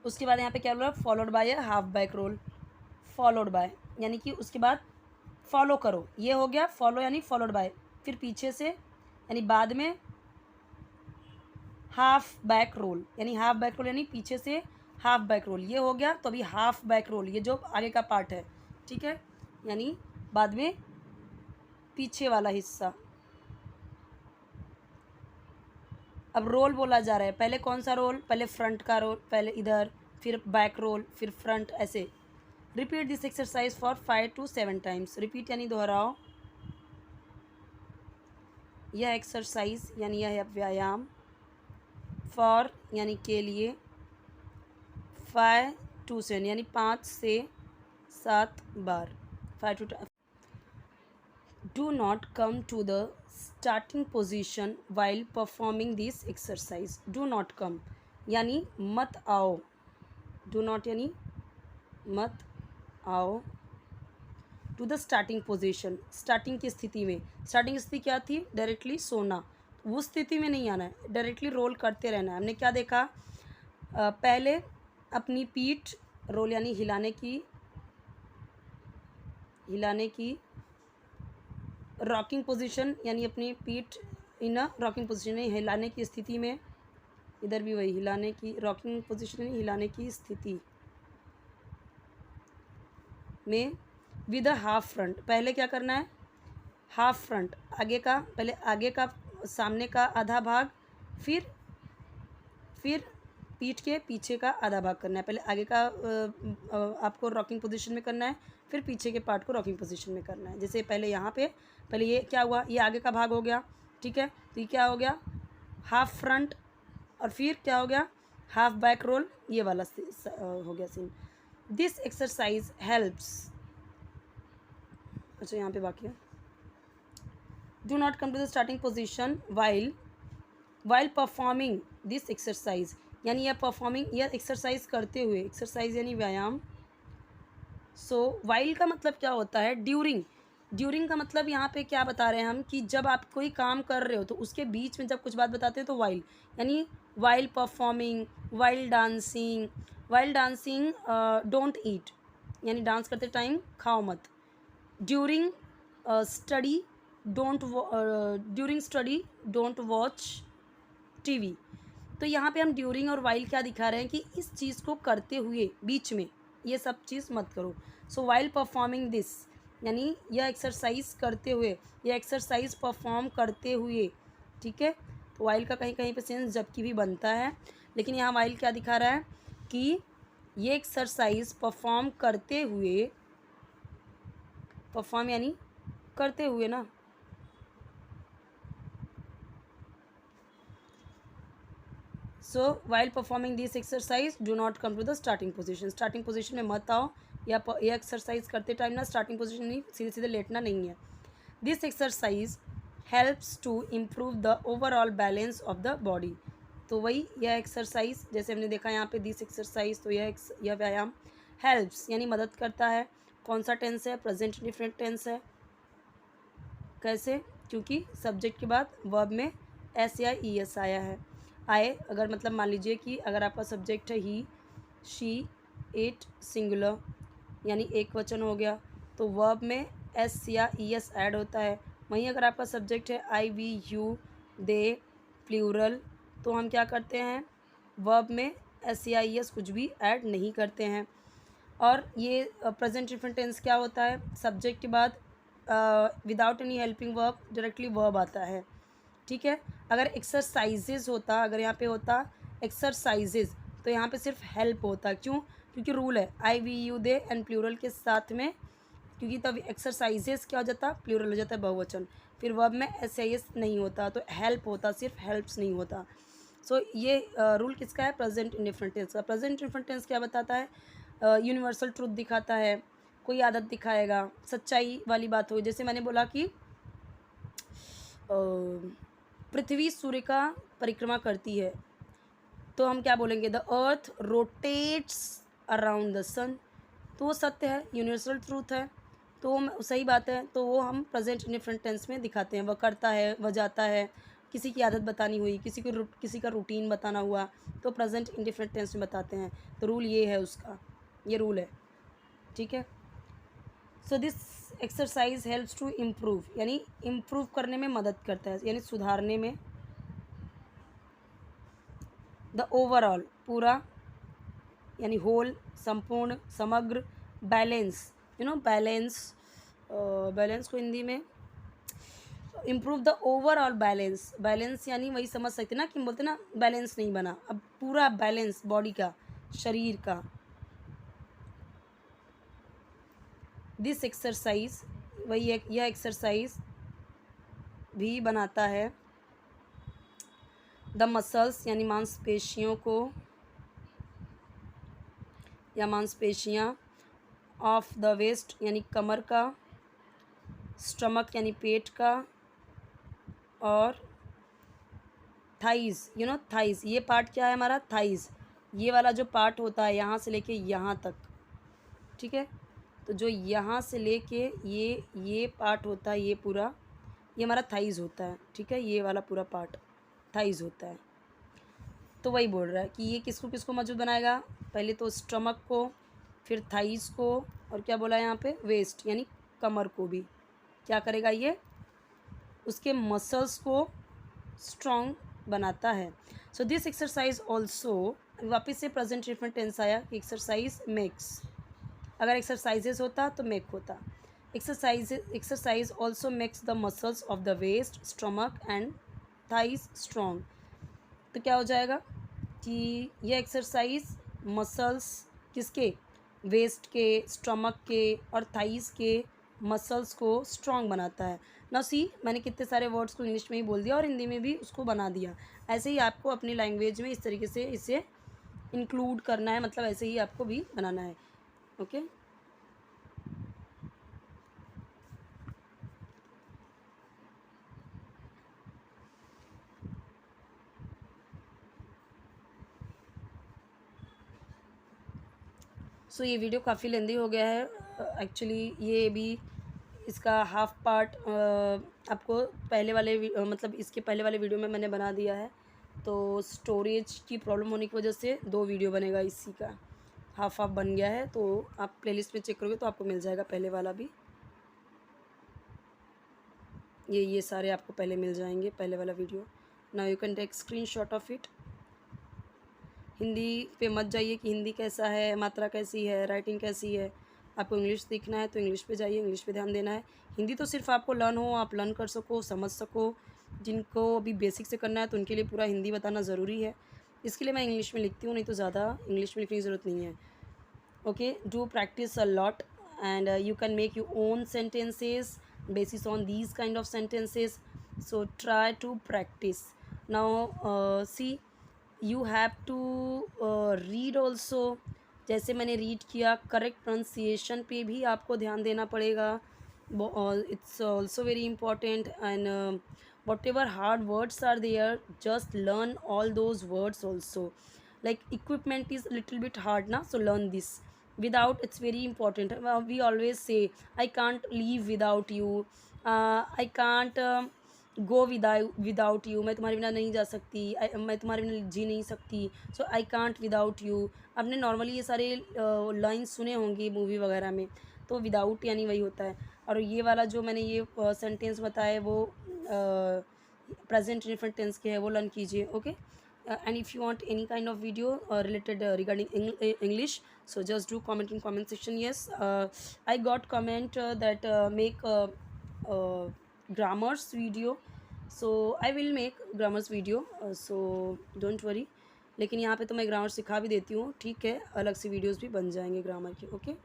उसके बाद यहाँ पे क्या बोल रहा है, followed by A half back role, followed by यानी कि उसके बाद फॉलो करो, ये हो गया फॉलो यानी फॉलोड बाय, फिर पीछे से यानी बाद में हाफ बैक रोल, यानी हाफ बैक रोल यानी पीछे से हाफ बैक रोल, ये हो गया। तो अभी हाफ बैक रोल ये जो आगे का पार्ट है, ठीक है, यानी बाद में पीछे वाला हिस्सा। अब रोल बोला जा रहा है, पहले कौन सा रोल, पहले फ्रंट का रोल, पहले इधर, फिर बैक रोल, फिर फ्रंट, ऐसे। Repeat this exercise for 5 to 7 times, repeat यानी दोहराओ, यह एक्सरसाइज यानी यह व्यायाम, फॉर यानी के लिए, 5 to 7 यानी 5 से 7 बार, 5 to। Do not come to the starting position while performing this exercise, do not come यानी मत आओ, डू नॉट यानी मत आओ, to the starting position, starting की स्थिति में, स्टार्टिंग स्थिति क्या थी, डायरेक्टली सोना, उस स्थिति में नहीं आना है, डायरेक्टली रोल करते रहना है। हमने क्या देखा, पहले अपनी पीठ रोल यानी हिलाने की रॉकिंग पोजीशन, यानी अपनी पीठ इन अ रॉकिंग पोजीशन, हिलाने की स्थिति में, इधर भी वही हिलाने की रॉकिंग पोजीशन, हिलाने की स्थिति में, विद अ हाफ फ्रंट, पहले क्या करना है, हाफ फ्रंट, आगे का, पहले आगे का सामने का आधा भाग, फिर पीठ के पीछे का आधा भाग करना है, पहले आगे का आपको रॉकिंग पोजीशन में करना है, फिर पीछे के पार्ट को रॉकिंग पोजीशन में करना है। जैसे पहले यहाँ पे, पहले ये क्या हुआ, ये आगे का भाग हो गया, ठीक है, तो ये क्या हो गया, हाफ फ्रंट, और फिर क्या हो गया, हाफ बैक रोल, ये वाला हो गया सीन। दिस एक्सरसाइज हेल्प्स, अच्छा यहाँ पे बाकी है, do not come to the starting position while performing this exercise, यानी यह परफॉर्मिंग, यह एक्सरसाइज करते हुए, एक्सरसाइज यानी व्यायाम। सो वाइल का मतलब क्या होता है, ड्यूरिंग, ड्यूरिंग का मतलब यहाँ पे क्या बता रहे हैं हम, कि जब आप कोई काम कर रहे हो तो उसके बीच में जब कुछ बात बताते हैं तो वाइल, यानी while performing, while dancing don't eat, यानी डांस करते टाइम खाओ मत, during study don't watch TV. तो यहाँ पे हम ड्यूरिंग और वाइल क्या दिखा रहे हैं, कि इस चीज़ को करते हुए बीच में ये सब चीज़ मत करो। सो वाइल परफॉर्मिंग दिस, यानी यह एक्सरसाइज करते हुए, यह एक्सरसाइज परफॉर्म करते हुए, ठीक है। तो वाइल का कहीं कहीं पे सेंस जबकि भी बनता है, लेकिन यहाँ वाइल क्या दिखा रहा है, कि ये एक्सरसाइज परफॉर्म करते हुए, परफॉर्म यानी करते हुए ना, so while performing this exercise do not come to the starting position, starting position में मत आओ, या ये एक्सरसाइज करते टाइम ना स्टार्टिंग पोजीशन नहीं, सीधे सीधे लेटना नहीं है। This exercise helps to improve the overall balance of the body, तो वही यह एक्सरसाइज, जैसे हमने देखा यहाँ पे दिस एक्सरसाइज, तो यह व्यायाम हेल्प्स यानी मदद करता है, कौन सा टेंस है, प्रेजेंट इंडेफिनिट टेंस है, कैसे, क्योंकि सब्जेक्ट के बाद वर्ब में एस या ई एस आया है, आए अगर मतलब मान लीजिए कि अगर आपका सब्जेक्ट है ही, शी, इट सिंगुलर यानी एक वचन हो गया, तो वर्ब में एस या ई एस ऐड होता है। वहीं अगर आपका सब्जेक्ट है I we you they plural, तो हम क्या करते हैं, वर्ब में एस या ई एस कुछ भी ऐड नहीं करते हैं। और ये प्रेजेंट इंडेफिनिट टेंस क्या होता है, सब्जेक्ट के बाद without any helping verb directly verb आता है, ठीक है। अगर एक्सरसाइजेज होता, अगर यहाँ पे होता एक्सरसाइजेज, तो यहाँ पे सिर्फ हेल्प होता, क्यों, क्योंकि रूल है I we you they and plural के साथ में, क्योंकि तब एक्सरसाइजेज क्या हो जाता, प्लूरल हो जाता है, बहुवचन, फिर वर्ब में एस आई एस नहीं होता, तो हेल्प होता, सिर्फ हेल्प्स नहीं होता। सो ये रूल किसका है, प्रेजेंट इंडेफिनिट टेंस का। प्रेजेंट इंडेफिनिट टेंस क्या बताता है, यूनिवर्सल ट्रूथ दिखाता है, कोई आदत दिखाएगा, सच्चाई वाली बात हो, जैसे मैंने बोला कि पृथ्वी सूर्य का परिक्रमा करती है, तो हम क्या बोलेंगे, the earth rotates around the sun, तो वो सत्य है, यूनिवर्सल ट्रूथ है, तो सही बात है, तो वो हम प्रेजेंट इंडेफिनिट टेंस में दिखाते हैं, वह करता है, वह जाता है, किसी की आदत बतानी हुई, किसी का रूटीन बताना हुआ, तो प्रेजेंट इंडिफरेंट टेंस में बताते हैं। तो रूल ये है उसका, ये रूल है, ठीक है। So this exercise helps to improve, यानी इम्प्रूव करने में मदद करता है, यानी सुधारने में। द ओवरऑल, पूरा, यानी होल, संपूर्ण, समग्र, बैलेंस, बैलेंस, बैलेंस को हिंदी में improve the overall balance. Balance यानी वही समझ सकते ना कि बोलते ना बैलेंस नहीं बना, अब पूरा बैलेंस बॉडी का, शरीर का। दिस एक्सरसाइज, वही एक, यह एक्सरसाइज भी बनाता है द मसल्स, यानी मांसपेशियों को या मांसपेशियाँ, ऑफ द वेस्ट यानी कमर का, स्टमक यानी पेट का, और थाइज़, थाइज़, ये पार्ट क्या है हमारा, थाइज़, ये वाला जो पार्ट होता है यहाँ से लेके यहाँ तक, ठीक है। तो जो यहाँ से लेके ये पार्ट होता है, ये पूरा, ये हमारा थाइज़ होता है, ठीक है। ये वाला पूरा पार्ट थाइज़ होता है। तो वही बोल रहा है कि ये किसको किसको मजबूत बनाएगा, पहले तो स्टमक को, फिर थाइज़ को, और क्या बोला है यहाँ पे, वेस्ट यानी कमर को भी क्या करेगा, ये उसके मसल्स को स्ट्रॉन्ग बनाता है। सो दिस एक्सरसाइज ऑल्सो, वापस से प्रेजेंट डिफरेंट टेंस आया कि एक्सरसाइज मेक्स, अगर एक्सरसाइजेज होता तो मेक होता। Exercise also makes the muscles of the waist, stomach and thighs strong. तो क्या हो जाएगा कि यह एक्सरसाइज मसल्स किसके, वेस्ट के, स्टमक के और थाइस के मसल्स को स्ट्रॉन्ग बनाता है। ना सी, मैंने कितने सारे वर्ड्स को इंग्लिश में ही बोल दिया और हिंदी में भी उसको बना दिया। ऐसे ही आपको अपनी लैंग्वेज में इस तरीके से इसे इंक्लूड करना है, मतलब ऐसे ही आपको भी बनाना है, ओके। सो ये वीडियो काफ़ी लेंदी हो गया है एक्चुअली। ये भी इसका हाफ पार्ट आपको पहले वाले मतलब इसके पहले वाले वीडियो में मैंने बना दिया है। तो स्टोरेज की प्रॉब्लम होने की वजह से 2 वीडियो बनेगा, इसी का हाफ हाफ बन गया है। तो आप प्लेलिस्ट में चेक करोगे तो आपको मिल जाएगा पहले वाला भी, ये सारे आपको पहले मिल जाएंगे, पहले वाला video. Now you can take screenshot of it. Hindi पे मत जाइए कि हिंदी कैसा है, मात्रा कैसी है, राइटिंग कैसी है। आपको इंग्लिश सीखना है तो इंग्लिश पे जाइए, इंग्लिश पे ध्यान देना है। हिंदी तो सिर्फ आपको लर्न हो, आप लर्न कर सको, समझ सको। जिनको अभी बेसिक से करना है तो उनके लिए पूरा हिंदी बताना ज़रूरी है, इसके लिए मैं इंग्लिश में लिखती हूँ, नहीं तो ज़्यादा इंग्लिश में लिखने की ज़रूरत नहीं है। Okay, do practice a lot and you can make your own sentences basis on these kind of sentences, so try to practice. Now see, you have to read also। जैसे मैंने रीड किया, correct pronunciation पे भी आपको ध्यान देना पड़ेगा, it's also very important. And whatever hard words are there, just learn all those words also. like equipment is little bit hard na, so learn this without, it's very important. We always say I can't live without you, I can't go without you, मैं तुम्हारे बिना नहीं जा सकती, मैं तुम्हारे बिना जी नहीं सकती, सो आई कांट विदाउट यू। आपने नॉर्मली ये सारे लाइन्स सुने होंगे मूवी वगैरह में, तो विदाउट यानी वही होता है। और ये वाला जो मैंने ये सेंटेंस बताया वो प्रेजेंट डिफरेंट टेंस के है, वो लर्न कीजिए, okay. And if you want any kind of video related regarding English, so just do comment in comment section. Yes, I got comment that make grammars video, so I will make grammars video, so don't worry। लेकिन यहाँ पे तो मैं grammar सिखा भी देती हूँ, ठीक है, अलग से वीडियोस भी बन जाएंगे ग्रामर के, ओके।